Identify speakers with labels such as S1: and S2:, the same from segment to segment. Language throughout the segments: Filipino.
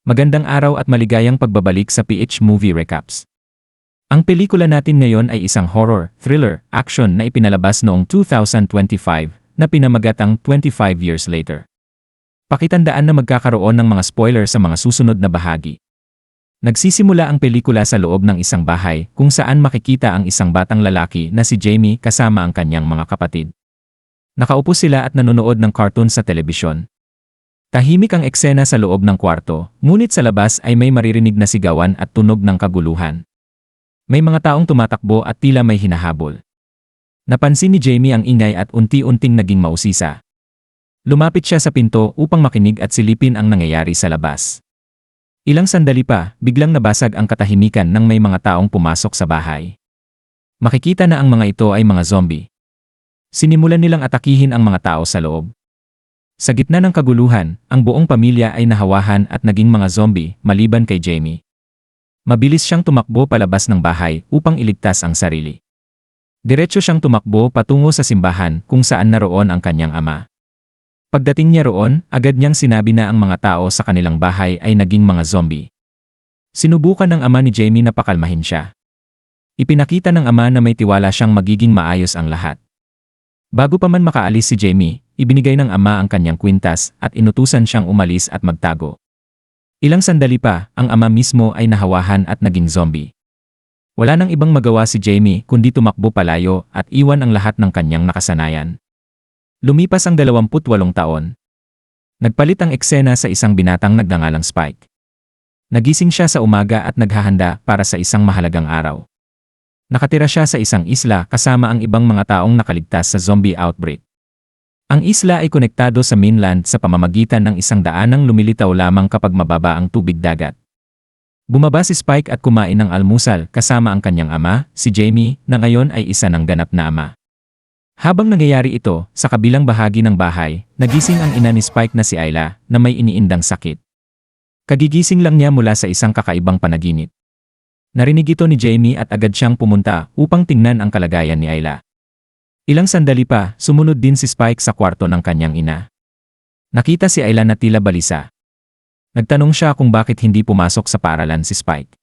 S1: Magandang araw at maligayang pagbabalik sa PH Movie Recaps. Ang pelikula natin ngayon ay isang horror, thriller, action na ipinalabas noong 2025 na pinamagat ang 25 Years Later. Pakitandaan na magkakaroon ng mga spoiler sa mga susunod na bahagi. Nagsisimula ang pelikula sa loob ng isang bahay kung saan makikita ang isang batang lalaki na si Jamie kasama ang kanyang mga kapatid. Nakaupo sila at nanonood ng cartoon sa telebisyon. Tahimik ang eksena sa loob ng kwarto, ngunit sa labas ay may maririnig na sigawan at tunog ng kaguluhan. May mga taong tumatakbo at tila may hinahabol. Napansin ni Jamie ang ingay at unti-unting naging mausisa. Lumapit siya sa pinto upang makinig at silipin ang nangyayari sa labas. Ilang sandali pa, biglang nabasag ang katahimikan nang may mga taong pumasok sa bahay. Makikita na ang mga ito ay mga zombie. Sinimulan nilang atakihin ang mga tao sa loob. Sa gitna ng kaguluhan, ang buong pamilya ay nahawahan at naging mga zombie, maliban kay Jamie. Mabilis siyang tumakbo palabas ng bahay upang iligtas ang sarili. Diretso siyang tumakbo patungo sa simbahan kung saan naroon ang kanyang ama. Pagdating niya roon, agad niyang sinabi na ang mga tao sa kanilang bahay ay naging mga zombie. Sinubukan ng ama ni Jamie na pakalmahin siya. Ipinakita ng ama na may tiwala siyang magiging maayos ang lahat. Bago pa man makaalis si Jamie, ibinigay ng ama ang kanyang kwintas at inutusan siyang umalis at magtago. Ilang sandali pa, ang ama mismo ay nahawahan at naging zombie. Wala nang ibang magawa si Jamie kundi tumakbo palayo at iwan ang lahat ng kanyang nakasanayan. Lumipas ang 28 taon. Nagpalit ang eksena sa isang binatang nagngangalang Spike. Nagising siya sa umaga at naghahanda para sa isang mahalagang araw. Nakatira siya sa isang isla kasama ang ibang mga taong nakaligtas sa zombie outbreak. Ang isla ay konektado sa mainland sa pamamagitan ng isang daanang lumilitaw lamang kapag mababa ang tubig dagat. Bumaba si Spike at kumain ng almusal kasama ang kanyang ama, si Jamie, na ngayon ay isa ng ganap na ama. Habang nangyayari ito, sa kabilang bahagi ng bahay, nagising ang ina ni Spike na si Ayla na may iniindang sakit. Kagigising lang niya mula sa isang kakaibang panaginip. Narinig ito ni Jamie at agad siyang pumunta upang tingnan ang kalagayan ni Ayla. Ilang sandali pa, sumunod din si Spike sa kwarto ng kanyang ina. Nakita si Ayla na tila balisa. Nagtanong siya kung bakit hindi pumasok sa paaralan si Spike.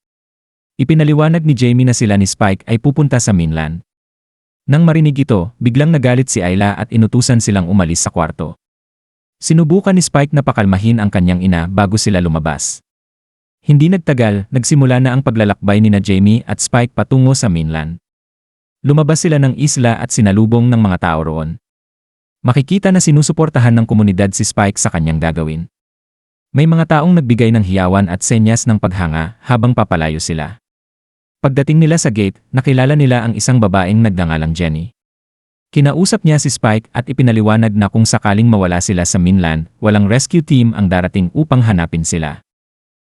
S1: Ipinaliwanag ni Jamie na sila ni Spike ay pupunta sa mainland. Nang marinig ito, biglang nagalit si Ayla at inutusan silang umalis sa kwarto. Sinubukan ni Spike na pakalmahin ang kanyang ina bago sila lumabas. Hindi nagtagal, nagsimula na ang paglalakbay ni na Jamie at Spike patungo sa mainland. Lumabas sila ng isla at sinalubong ng mga tao roon. Makikita na sinusuportahan ng komunidad si Spike sa kanyang gagawin. May mga taong nagbigay ng hiyawan at senyas ng paghanga habang papalayo sila. Pagdating nila sa gate, nakilala nila ang isang babaeng nagngangalang Jenny. Kinausap niya si Spike at ipinaliwanag na kung sakaling mawala sila sa mainland, walang rescue team ang darating upang hanapin sila.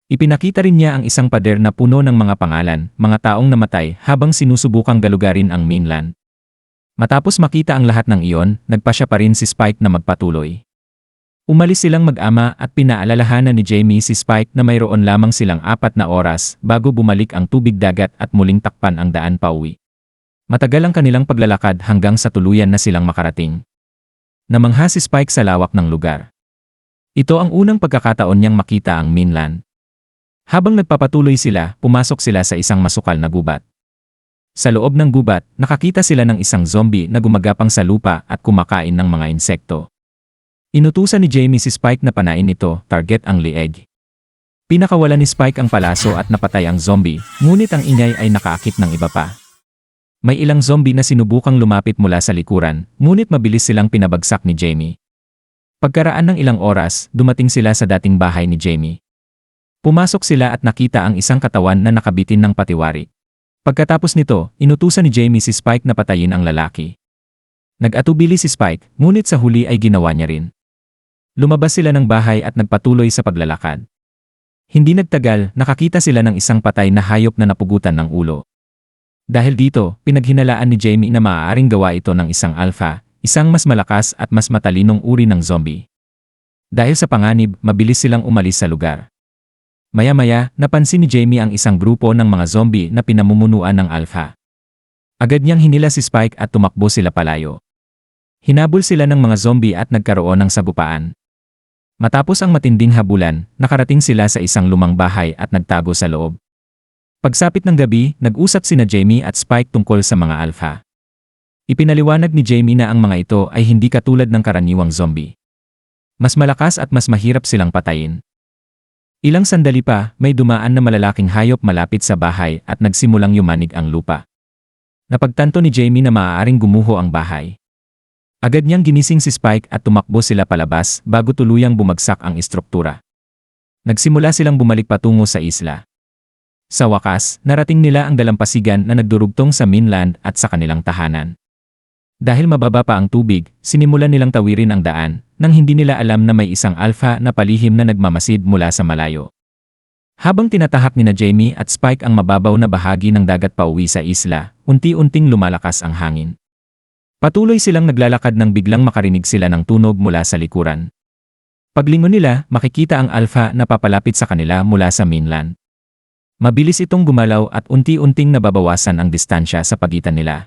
S1: Ipinakita rin niya ang isang pader na puno ng mga pangalan, mga taong namatay habang sinusubukang galugarin ang mainland. Matapos makita ang lahat ng iyon, nagpasya pa rin si Spike na magpatuloy. Umalis silang mag-ama at pinaalalahanan ni Jamie si Spike na mayroon lamang silang 4 na oras bago bumalik ang tubig dagat at muling takpan ang daan pauwi. Matagal ang kanilang paglalakad hanggang sa tuluyan na silang makarating. Namangha si Spike sa lawak ng lugar. Ito ang unang pagkakataon niyang makita ang mainland. Habang nagpapatuloy sila, pumasok sila sa isang masukal na gubat. Sa loob ng gubat, nakakita sila ng isang zombie na gumagapang sa lupa at kumakain ng mga insekto. Inutusan ni Jamie si Spike na panain ito, target ang leeg. Pinakawalan ni Spike ang palaso at napatay ang zombie, ngunit ang ingay ay nakaakit ng iba pa. May ilang zombie na sinubukang lumapit mula sa likuran, ngunit mabilis silang pinabagsak ni Jamie. Pagkaraan ng ilang oras, dumating sila sa dating bahay ni Jamie. Pumasok sila at nakita ang isang katawan na nakabitin ng patiwari. Pagkatapos nito, inutusan ni Jamie si Spike na patayin ang lalaki. Nag-atubili si Spike, ngunit sa huli ay ginawa niya rin. Lumabas sila ng bahay at nagpatuloy sa paglalakad. Hindi nagtagal, nakakita sila ng isang patay na hayop na napugutan ng ulo. Dahil dito, pinaghinalaan ni Jamie na maaaring gawa ito ng isang alpha, isang mas malakas at mas matalinong uri ng zombie. Dahil sa panganib, mabilis silang umalis sa lugar. Maya-maya, napansin ni Jamie ang isang grupo ng mga zombie na pinamumunuan ng alpha. Agad niyang hinila si Spike at tumakbo sila palayo. Hinabol sila ng mga zombie at nagkaroon ng sagupaan. Matapos ang matinding habulan, nakarating sila sa isang lumang bahay at nagtago sa loob. Pagsapit ng gabi, nag-usap sina Jamie at Spike tungkol sa mga alpha. Ipinaliwanag ni Jamie na ang mga ito ay hindi katulad ng karaniwang zombie. Mas malakas at mas mahirap silang patayin. Ilang sandali pa, may dumaan na malalaking hayop malapit sa bahay at nagsimulang yumanig ang lupa. Napagtanto ni Jamie na maaaring gumuho ang bahay. Agad niyang ginising si Spike at tumakbo sila palabas bago tuluyang bumagsak ang istruktura. Nagsimula silang bumalik patungo sa isla. Sa wakas, narating nila ang dalampasigan na nagdurugtong sa mainland at sa kanilang tahanan. Dahil mababa pa ang tubig, sinimulan nilang tawirin ang daan, nang hindi nila alam na may isang alpha na palihim na nagmamasid mula sa malayo. Habang tinatahak nina Jamie at Spike ang mababaw na bahagi ng dagat pauwi sa isla, unti-unting lumalakas ang hangin. Patuloy silang naglalakad nang biglang makarinig sila ng tunog mula sa likuran. Paglingon nila, makikita ang alpha na papalapit sa kanila mula sa mainland. Mabilis itong gumalaw at unti-unting nababawasan ang distansya sa pagitan nila.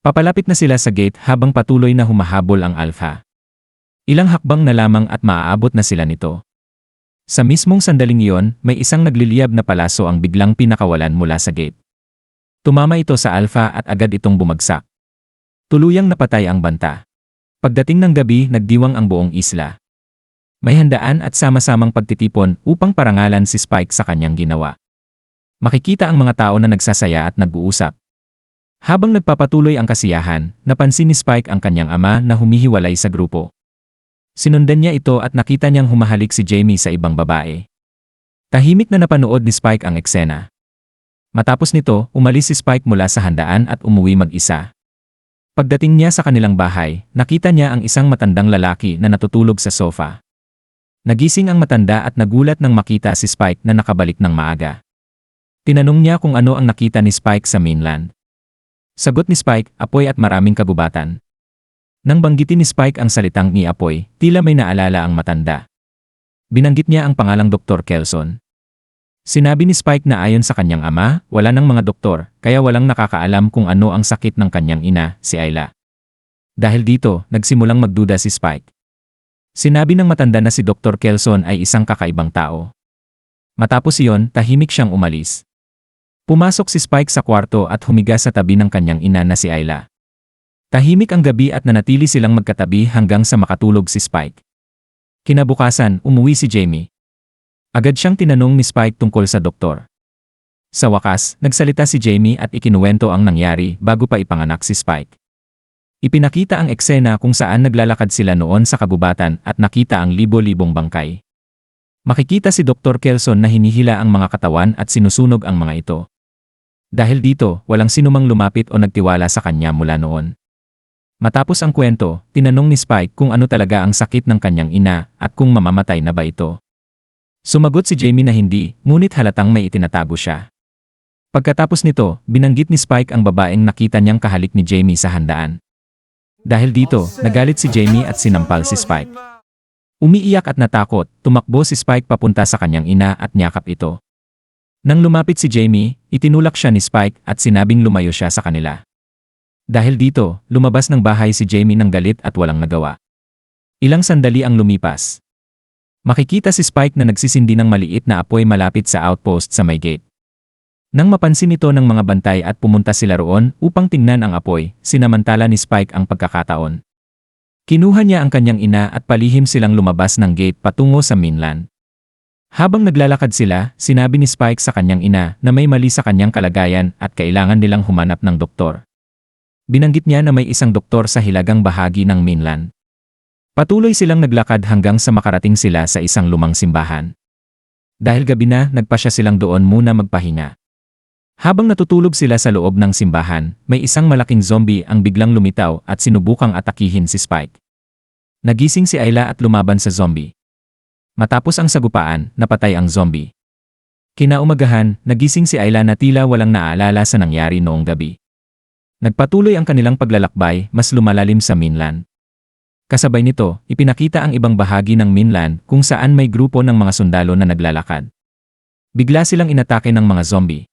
S1: Papalapit na sila sa gate habang patuloy na humahabol ang alpha. Ilang hakbang na lamang at maaabot na sila nito. Sa mismong sandaling iyon, may isang nagliliyab na palaso ang biglang pinakawalan mula sa gate. Tumama ito sa alpha at agad itong bumagsak. Tuluyang napatay ang banta. Pagdating ng gabi, nagdiwang ang buong isla. May handaan at sama-samang pagtitipon upang parangalan si Spike sa kanyang ginawa. Makikita ang mga tao na nagsasaya at nag-uusap. Habang nagpapatuloy ang kasiyahan, napansin ni Spike ang kanyang ama na humihiwalay sa grupo. Sinundan niya ito at nakita niyang humahalik si Jamie sa ibang babae. Tahimik na napanood ni Spike ang eksena. Matapos nito, umalis si Spike mula sa handaan at umuwi mag-isa. Pagdating niya sa kanilang bahay, nakita niya ang isang matandang lalaki na natutulog sa sofa. Nagising ang matanda at nagulat nang makita si Spike na nakabalik ng maaga. Tinanong niya kung ano ang nakita ni Spike sa mainland. Sagot ni Spike, apoy at maraming kagubatan. Nang banggitin ni Spike ang salitang ni apoy, tila may naalala ang matanda. Binanggit niya ang pangalang Dr. Kelson. Sinabi ni Spike na ayon sa kanyang ama, wala ng mga doktor, kaya walang nakakaalam kung ano ang sakit ng kanyang ina, si Ayla. Dahil dito, nagsimulang magduda si Spike. Sinabi ng matanda na si Dr. Kelson ay isang kakaibang tao. Matapos iyon, tahimik siyang umalis. Pumasok si Spike sa kwarto at humiga sa tabi ng kanyang ina na si Ayla. Tahimik ang gabi at nanatili silang magkatabi hanggang sa makatulog si Spike. Kinabukasan, umuwi si Jamie. Agad siyang tinanong ni Spike tungkol sa doktor. Sa wakas, nagsalita si Jamie at ikinuwento ang nangyari bago pa ipanganak si Spike. Ipinakita ang eksena kung saan naglalakad sila noon sa kagubatan at nakita ang libo-libong bangkay. Makikita si Dr. Kelson na hinihila ang mga katawan at sinusunog ang mga ito. Dahil dito, walang sinumang lumapit o nagtiwala sa kanya mula noon. Matapos ang kwento, tinanong ni Spike kung ano talaga ang sakit ng kanyang ina at kung mamamatay na ba ito. Sumagot si Jamie na hindi, ngunit halatang may itinatago siya. Pagkatapos nito, binanggit ni Spike ang babaeng nakita niyang kahalik ni Jamie sa handaan. Dahil dito, nagalit si Jamie at sinampal si Spike. Umiiyak at natakot, tumakbo si Spike papunta sa kanyang ina at niyakap ito. Nang lumapit si Jamie, itinulak siya ni Spike at sinabing lumayo siya sa kanila. Dahil dito, lumabas ng bahay si Jamie ng galit at walang nagawa. Ilang sandali ang lumipas. Makikita si Spike na nagsisindi ng maliit na apoy malapit sa outpost sa may gate. Nang mapansin ito ng mga bantay at pumunta sila roon upang tingnan ang apoy, sinamantala ni Spike ang pagkakataon. Kinuha niya ang kanyang ina at palihim silang lumabas ng gate patungo sa mainland. Habang naglalakad sila, sinabi ni Spike sa kanyang ina na may mali sa kanyang kalagayan at kailangan nilang humanap ng doktor. Binanggit niya na may isang doktor sa hilagang bahagi ng mainland. Patuloy silang naglakad hanggang sa makarating sila sa isang lumang simbahan. Dahil gabi na, nagpasya silang doon muna magpahinga. Habang natutulog sila sa loob ng simbahan, may isang malaking zombie ang biglang lumitaw at sinubukang atakihin si Spike. Nagising si Ayla at lumaban sa zombie. Matapos ang sagupaan, napatay ang zombie. Kinaumagahan, nagising si Ayla na tila walang naaalala sa nangyari noong gabi. Nagpatuloy ang kanilang paglalakbay, mas lumalalim sa mainland. Kasabay nito, ipinakita ang ibang bahagi ng mainland kung saan may grupo ng mga sundalo na naglalakad. Bigla silang inatake ng mga zombie.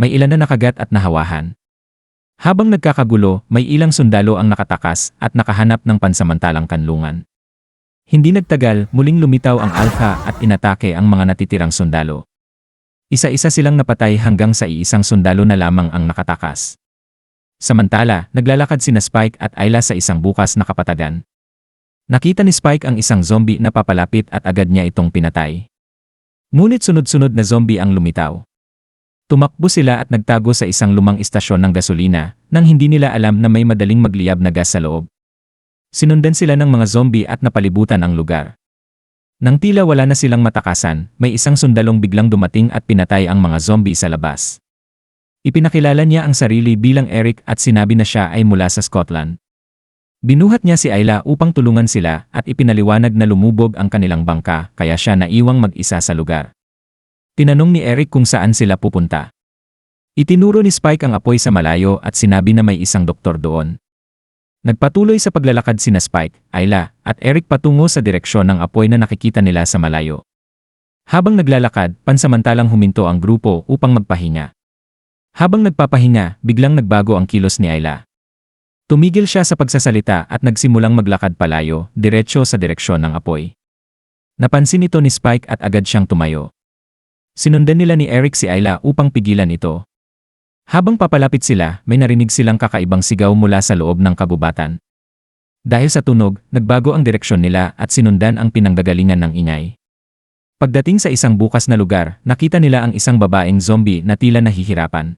S1: May ilan na nakagat at nahawahan. Habang nagkakagulo, may ilang sundalo ang nakatakas at nakahanap ng pansamantalang kanlungan. Hindi nagtagal, muling lumitaw ang Alpha at inatake ang mga natitirang sundalo. Isa-isa silang napatay hanggang sa iisang sundalo na lamang ang nakatakas. Samantala, naglalakad sina Spike at Ayla sa isang bukas na kapatagan. Nakita ni Spike ang isang zombie na papalapit at agad niya itong pinatay. Ngunit sunod-sunod na zombie ang lumitaw. Tumakbo sila at nagtago sa isang lumang istasyon ng gasolina nang hindi nila alam na may madaling magliyab na gas sa loob. Sinundan sila ng mga zombie at napalibutan ang lugar. Nang tila wala na silang matakasan, may isang sundalong biglang dumating at pinatay ang mga zombie sa labas. Ipinakilala niya ang sarili bilang Eric at sinabi na siya ay mula sa Scotland. Binuhat niya si Ayla upang tulungan sila at ipinaliwanag na lumubog ang kanilang bangka kaya siya naiwang mag-isa sa lugar. Tinanong ni Eric kung saan sila pupunta. Itinuro ni Spike ang apoy sa malayo at sinabi na may isang doktor doon. Nagpatuloy sa paglalakad sina Spike, Ayla, at Eric patungo sa direksyon ng apoy na nakikita nila sa malayo. Habang naglalakad, pansamantalang huminto ang grupo upang magpahinga. Habang nagpapahinga, biglang nagbago ang kilos ni Ayla. Tumigil siya sa pagsasalita at nagsimulang maglakad palayo, diretsyo sa direksyon ng apoy. Napansin ito ni Spike at agad siyang tumayo. Sinundan nila ni Eric si Ayla upang pigilan ito. Habang papalapit sila, may narinig silang kakaibang sigaw mula sa loob ng kagubatan. Dahil sa tunog, nagbago ang direksyon nila at sinundan ang pinanggagalingan ng ingay. Pagdating sa isang bukas na lugar, nakita nila ang isang babaeng zombie na tila nahihirapan.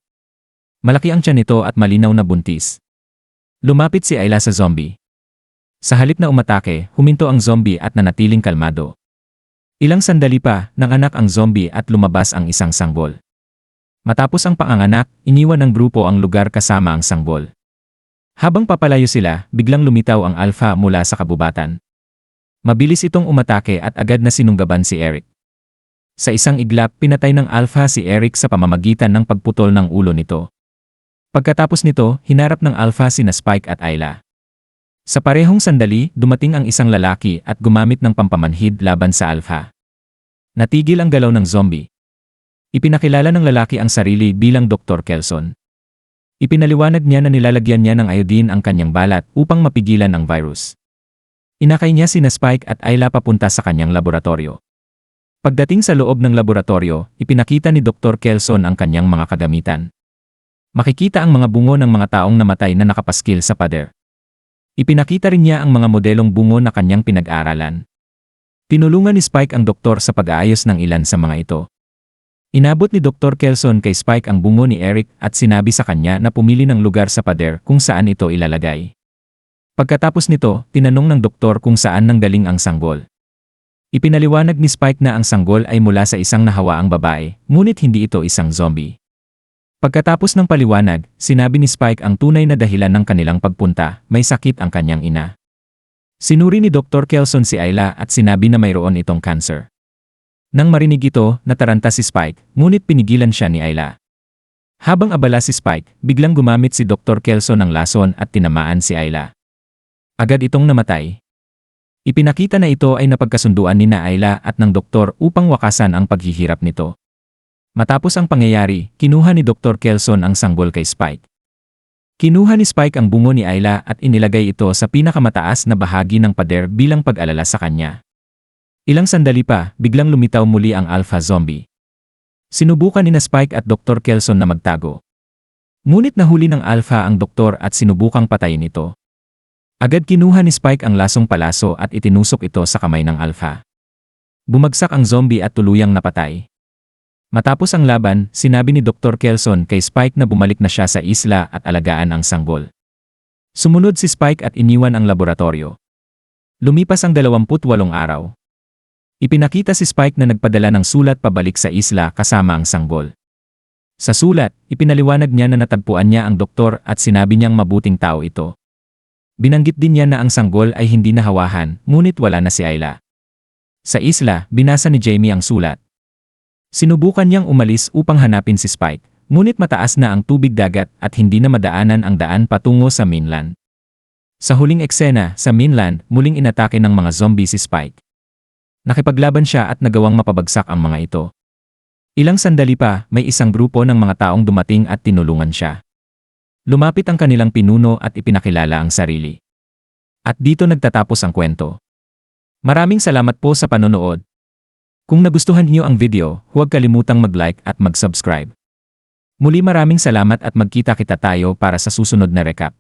S1: Malaki ang tiyan nito at malinaw na buntis. Lumapit si Ayla sa zombie. Sa halip na umatake, huminto ang zombie at nanatiling kalmado. Ilang sandali pa, nanganak ang zombie at lumabas ang isang sanggol. Matapos ang panganganak, iniwan ng grupo ang lugar kasama ang sanggol. Habang papalayo sila, biglang lumitaw ang Alpha mula sa kabubatan. Mabilis itong umatake at agad na sinunggaban si Eric. Sa isang iglap, pinatay ng Alpha si Eric sa pamamagitan ng pagputol ng ulo nito. Pagkatapos nito, hinarap ng Alpha sina Spike at Ayla. Sa parehong sandali, dumating ang isang lalaki at gumamit ng pampamanhid laban sa Alpha. Natigil ang galaw ng zombie. Ipinakilala ng lalaki ang sarili bilang Dr. Kelson. Ipinaliwanag niya na nilalagyan niya ng iodine ang kanyang balat upang mapigilan ang virus. Inakay niya sina Spike at Ayla papunta sa kanyang laboratorio. Pagdating sa loob ng laboratorio, ipinakita ni Dr. Kelson ang kanyang mga kagamitan. Makikita ang mga bungo ng mga taong namatay na nakapaskil sa pader. Ipinakita rin niya ang mga modelong bungo na kanyang pinag-aaralan. Tinulungan ni Spike ang doktor sa pag-aayos ng ilan sa mga ito. Inabot ni Dr. Kelson kay Spike ang bungo ni Eric at sinabi sa kanya na pumili ng lugar sa pader kung saan ito ilalagay. Pagkatapos nito, tinanong ng doktor kung saan nanggaling ang sanggol. Ipinaliwanag ni Spike na ang sanggol ay mula sa isang nahawaang babae, ngunit hindi ito isang zombie. Pagkatapos ng paliwanag, sinabi ni Spike ang tunay na dahilan ng kanilang pagpunta, may sakit ang kanyang ina. Sinuri ni Dr. Kelson si Ayla at sinabi na mayroon itong cancer. Nang marinig ito, nataranta si Spike, ngunit pinigilan siya ni Ayla. Habang abala si Spike, biglang gumamit si Dr. Kelson ng lason at tinamaan si Ayla. Agad itong namatay. Ipinakita na ito ay napagkasunduan ni na Ayla at ng doktor upang wakasan ang paghihirap nito. Matapos ang pangyayari, kinuha ni Dr. Kelson ang sanggol kay Spike. Kinuha ni Spike ang bungo ni Ayla at inilagay ito sa pinakamataas na bahagi ng pader bilang pag-alala sa kanya. Ilang sandali pa, biglang lumitaw muli ang Alpha zombie. Sinubukan ni na Spike at Dr. Kelson na magtago. Ngunit nahuli ng Alpha ang doktor at sinubukang patayin ito. Agad kinuha ni Spike ang lasong palaso at itinusok ito sa kamay ng Alpha. Bumagsak ang zombie at tuluyang napatay. Matapos ang laban, sinabi ni Dr. Kelson kay Spike na bumalik na siya sa isla at alagaan ang sanggol. Sumunod si Spike at iniwan ang laboratorio. Lumipas ang 28 araw. Ipinakita si Spike na nagpadala ng sulat pabalik sa isla kasama ang sanggol. Sa sulat, ipinaliwanag niya na natagpuan niya ang doktor at sinabi niyang mabuting tao ito. Binanggit din niya na ang sanggol ay hindi nahawahan, ngunit wala na si Ayla. Sa isla, binasa ni Jamie ang sulat. Sinubukan niyang umalis upang hanapin si Spike, ngunit mataas na ang tubig dagat at hindi na madaanan ang daan patungo sa mainland. Sa huling eksena, sa mainland, muling inatake ng mga zombie si Spike. Nakipaglaban siya at nagawang mapabagsak ang mga ito. Ilang sandali pa, may isang grupo ng mga taong dumating at tinulungan siya. Lumapit ang kanilang pinuno at ipinakilala ang sarili. At dito nagtatapos ang kwento. Maraming salamat po sa panonood. Kung nagustuhan niyo ang video, huwag kalimutang mag-like at mag-subscribe. Muli maraming salamat at magkita-kita tayo para sa susunod na recap.